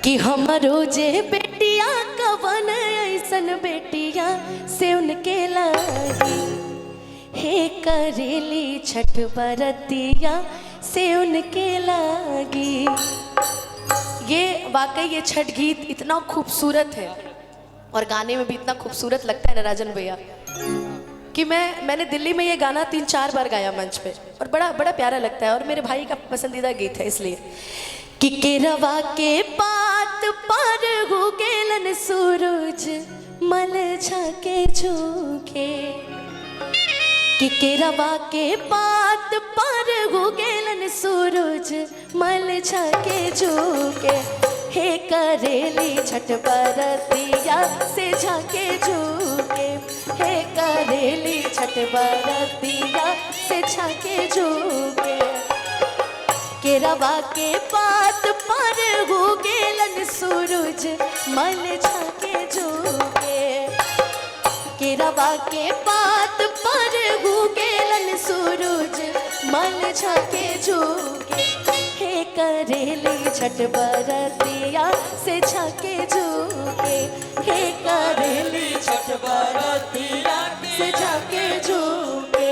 कि हमरो जे बेटिया कवन ऐसन बेटिया से उनके लागी, हे करेली छठ बरतिया से उनके लागी। ये वाकई ये छठ गीत इतना खूबसूरत है और गाने में भी इतना खूबसूरत लगता है ना राजन भैया कि मैंने दिल्ली में ये गाना 3-4 बार गाया मंच पे और बड़ा बड़ा प्यारा लगता है और मेरे भाई का पसंदीदा गीत है। इसलिए कि केरवा के पात पर हो गेलन सूरज मल झाके झूके, कि केरवा के पात पर हो गेलन सूरज मल झाके झूके, हे करेली छठ बरतिया से झाके झूके, हे करेली छठ बरतिया से झाके झूके। केरवा के पात पर हो गेलन सूरज मल झाके झूके, केरवा के पात पर हो गेलन सूरज मल झाके झूके, हे करेली छठ बरतिया से झाके झूके, हे करेली छठ बरतिया से झाके झूके।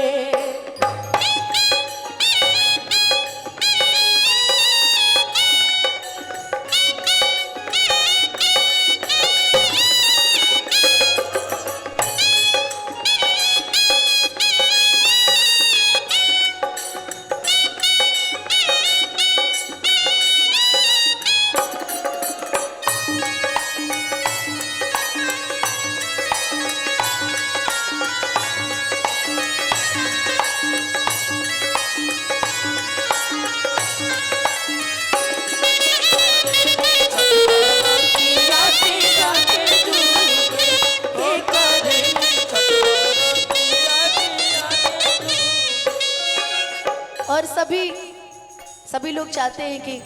और सभी लोग चाहते हैं कि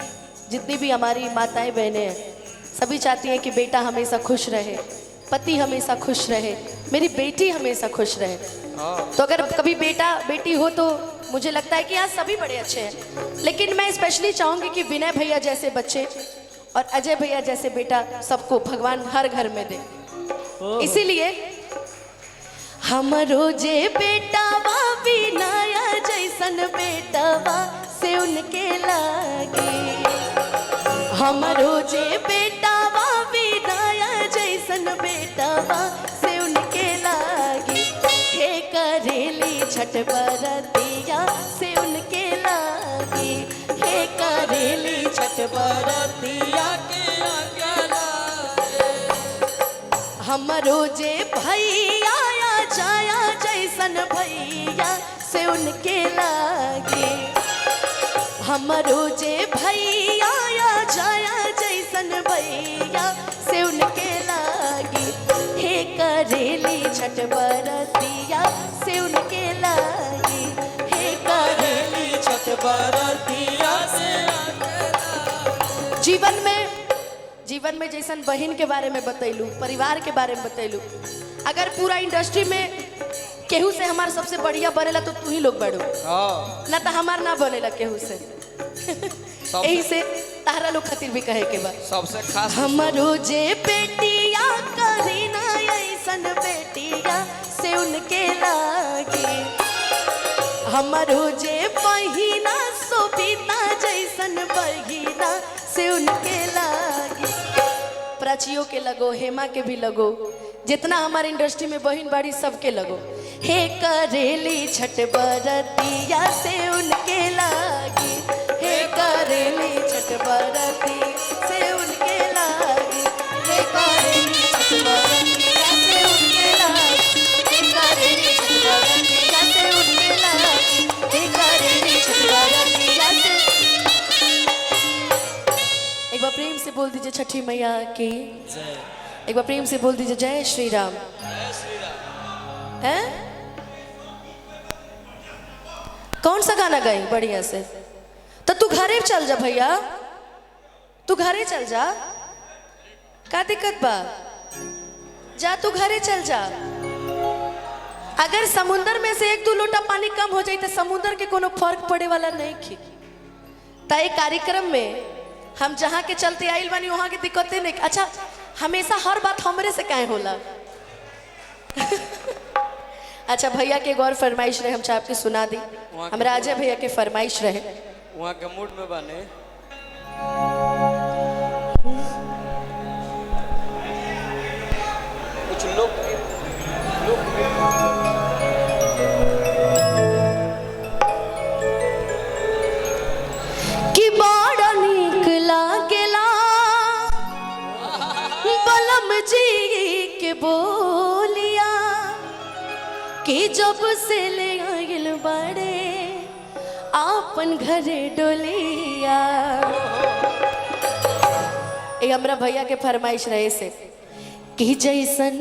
जितनी भी हमारी माताएं बहनें हैं सभी चाहती हैं कि बेटा हमेशा खुश रहे, पति हमेशा खुश रहे, मेरी बेटी हमेशा खुश रहे। तो अगर कभी बेटा बेटी हो तो मुझे लगता है कि यहाँ सभी बड़े अच्छे हैं, लेकिन मैं स्पेशली चाहूँगी कि विनय भैया जैसे बच्चे और अजय भैया जैसे बेटा सबको भगवान हर घर में दे। इसीलिए हमरो जे बेटावा विनया जैसन बेटावा से उनके लागे, हमरो जे बेटावा विनया जैसन बेटावा से उनके लागे, हे करेली छठ बरतिया से उनके लागे, हे करेली छठ बरतिया के लागे। हमरो जे भैया जाया जैसन भैया से उनके लागे, हमरो जे भैया जाया जैसन भैया से उनके लागे, हे करेली छठ बरतिया से उनके लागे, हे करेली छठ बरतिया से। जीवन में जैसन बहन के बारे में बतैलू, परिवार के बारे में बतैलू, अगर पूरा इंडस्ट्री में केहू से हमार सबसे बढ़िया बनेला तो तू ही लोग बढ़ो ना, तो हमार ना बनेला केहू से। यही से तारा लोग खातिर भी कहे के बाद सबसे खास हमरो जे बेटिया करीना ऐसन बेटिया से उनके लागे, हमरो जे बहिना सोबिता जैसन बहिना से उनके लागे। प्राचियों के लगो, हेमा के भी लगो, जितना हमारे इंडस्ट्री में बहन बाड़ी सबके लगो, हे करेली छठ बरतिया से उनके लागी, हे करेली छठ बरती से उनके लागी, हे करेली छठ बरतिया से उनके लागी, हे करेली छठ बरतिया से उनके लागी, हे करेली छठ बरतिया से। एक बार प्रेम से बोल दीजिए छठी मैया की, एक बार प्रेम से बोल दीजिए जय श्री राम। हैं? कौन सा गाना गाई बढ़िया से? तो तू घरे चल जा भैया, तू घरे चल जा, क्या दिक्कत बा? जा तू घरे चल जा। अगर समुंदर में से 1-2 लोटा पानी कम हो जाए तो समुंदर के कोनो फर्क पड़े वाला नहीं खी। तय कार्यक्रम में हम जहाँ के चलते आइल बानी वहाँ के दिक्कतें नहीं। अच्छा हमेशा हर बात हमरे से काहे होला? अच्छा भैया के गौर फरमाइश रहे, हम चाहे आपके सुना दी। हम राजा भैया के फरमाइश रहे, वहाँ के मूड में बने। कुछ लोग कि बड़ा नीक लागेला बलम जी के बोलिया कि जब से ले आइल बड़े आपन घरे डोलिया। ये हमरा भैया के फरमाइश रहे से कि जैसन